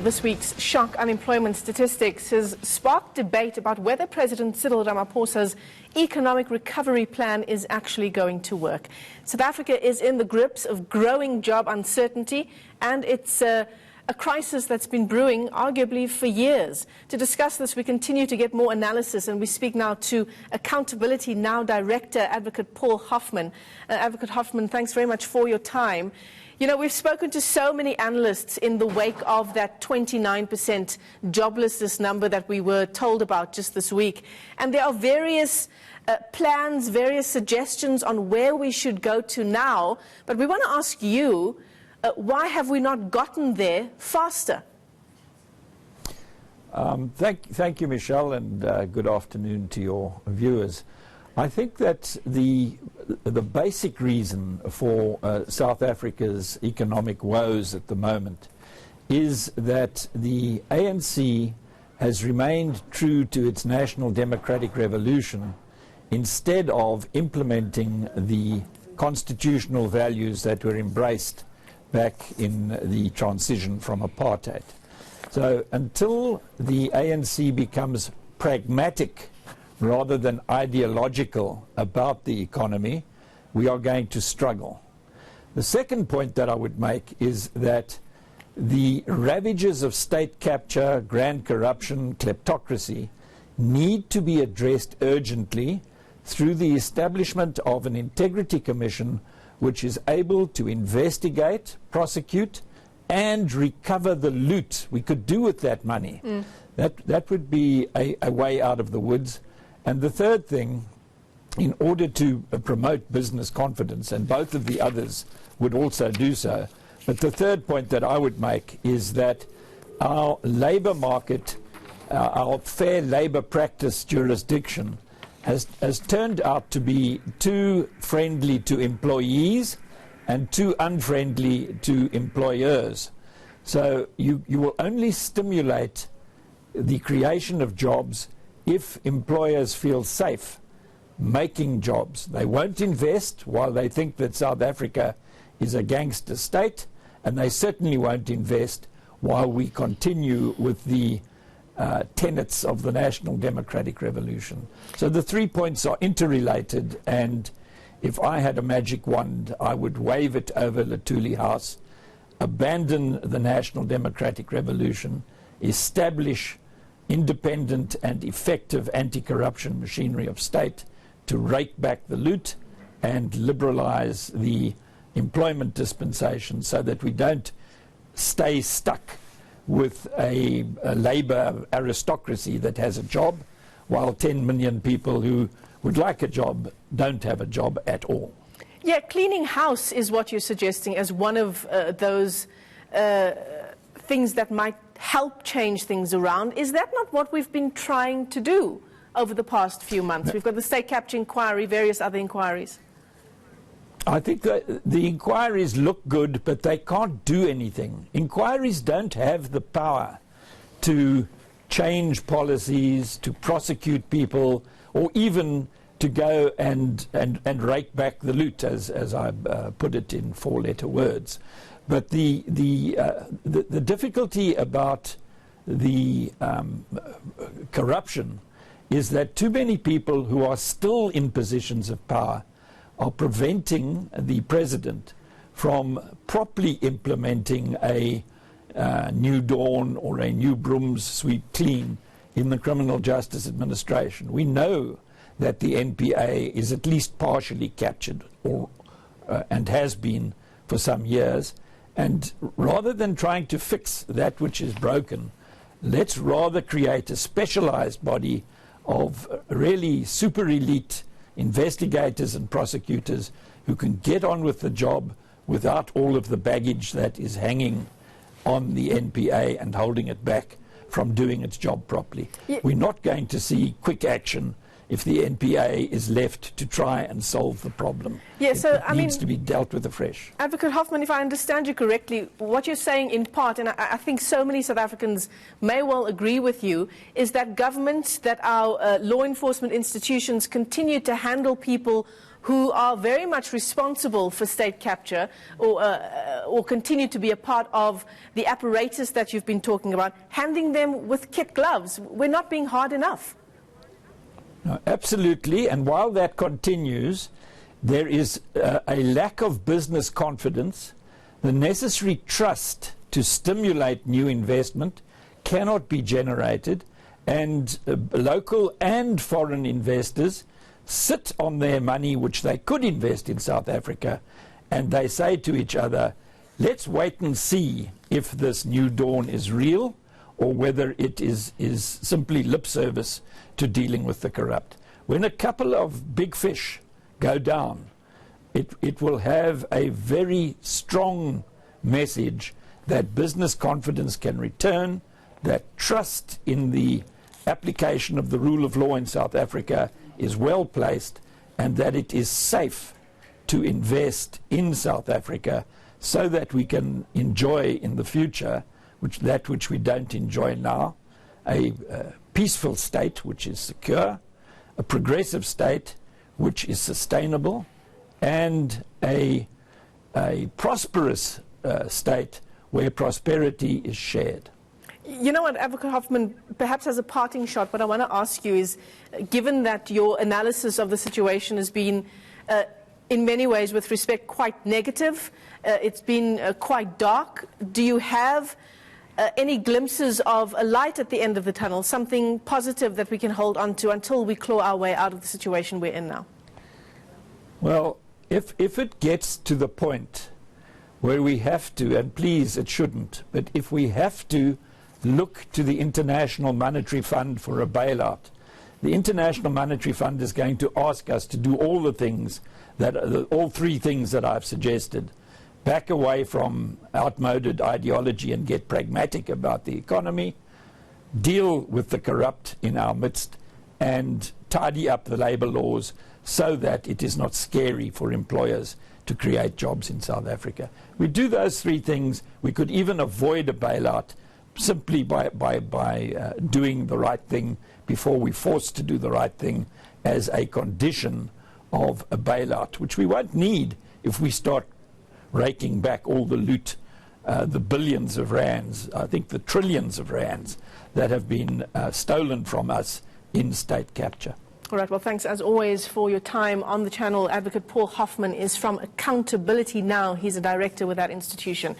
This week's shock unemployment statistics has sparked debate about whether President Cyril Ramaphosa's economic recovery plan is actually going to work. South Africa is in the grips of growing job uncertainty, and it's a crisis that's been brewing arguably for years. To discuss this, we continue to get more analysis, and we speak now to Accountability Now Director, Advocate Paul Hoffman. Advocate Hoffman, thanks very much for your time. You know, we've spoken to so many analysts in the wake of that 29% joblessness number that we were told about just this week. And there are various plans, various suggestions on where we should go to now. But we want to ask you, why have we not gotten there faster? Thank you, Michelle, and good afternoon to your viewers. I think that the basic reason for South Africa's economic woes at the moment is that the ANC has remained true to its national democratic revolution instead of implementing the constitutional values that were embraced back in the transition from apartheid. So until the ANC becomes pragmatic rather than ideological about the economy, we are going to struggle. The second point that I would make is that the ravages of state capture, grand corruption, kleptocracy need to be addressed urgently through the establishment of an integrity commission which is able to investigate, prosecute, and recover the loot we could do with that money. That would be a way out of the woods. And the third thing, in order to promote business confidence, and both of the others would also do so, but the third point that I would make is that our labour market, our fair labour practice jurisdiction has turned out to be too friendly to employees and too unfriendly to employers. So you will only stimulate the creation of jobs if employers feel safe making jobs. They won't invest while they think that South Africa is a gangster state, and they certainly won't invest while we continue with the tenets of the national democratic revolution. So the 3 points are interrelated, and if I had a magic wand, I would wave it over Luthuli House, abandon the national democratic revolution, establish independent and effective anti-corruption machinery of state to rake back the loot and liberalize the employment dispensation so that we don't stay stuck with a labor aristocracy that has a job while 10 million people who would like a job don't have a job at all. Yeah, cleaning house is what you're suggesting as one of those things that might help change things around. Is that not what we've been trying to do over the past few months? We've got the state capture inquiry, various other inquiries. I think that the inquiries look good, but they can't do anything. Inquiries don't have the power to change policies, to prosecute people, or even to go and rake back the loot, as I put it in four-letter words. But the difficulty about the corruption is that too many people who are still in positions of power are preventing the president from properly implementing a new dawn or a new brooms sweep clean in the criminal justice administration. We know that the NPA is at least partially captured and has been for some years. And rather than trying to fix that which is broken, let's rather create a specialized body of really super elite investigators and prosecutors who can get on with the job without all of the baggage that is hanging on the NPA and holding it back from doing its job properly. Yeah. We're not going to see quick action if the NPA is left to try and solve the problem. Yeah, so it needs to be dealt with afresh. Advocate Hoffman, if I understand you correctly, what you're saying in part, and I think so many South Africans may well agree with you, is that government, that our law enforcement institutions continue to handle people who are very much responsible for state capture or continue to be a part of the apparatus that you've been talking about, handing them with kid gloves. We're not being hard enough. No, absolutely, and while that continues, there is a lack of business confidence. The necessary trust to stimulate new investment cannot be generated, and local and foreign investors sit on their money which they could invest in South Africa, and they say to each other, let's wait and see if this new dawn is real or whether it is simply lip service to dealing with the corrupt. When a couple of big fish go down, it will have a very strong message that business confidence can return, that trust in the application of the rule of law in South Africa is well placed, and that it is safe to invest in South Africa so that we can enjoy in the future that which we don't enjoy now, a peaceful state which is secure, a progressive state which is sustainable, and a prosperous state where prosperity is shared. You know what, Advocate Hoffman, perhaps as a parting shot, what I want to ask you is, given that your analysis of the situation has been, in many ways, with respect, quite negative, it's been quite dark, do you have any glimpses of a light at the end of the tunnel, something positive that we can hold on to until we claw our way out of the situation we're in now? Well, if it gets to the point where we have to, and please it shouldn't, but if we have to look to the International Monetary Fund for a bailout, the International Monetary Fund is going to ask us to do all the things all three things that I've suggested. Back away from outmoded ideology and get pragmatic about the economy, deal with the corrupt in our midst, and tidy up the labor laws so that it is not scary for employers to create jobs in South Africa. We do those three things, we could even avoid a bailout simply by doing the right thing before we're forced to do the right thing as a condition of a bailout, which we won't need if we start raking back all the loot, the billions of rands, I think the trillions of rands that have been stolen from us in state capture. All right, well, thanks as always for your time on the channel. Advocate Paul Hoffman is from Accountability Now. He's a director with that institution.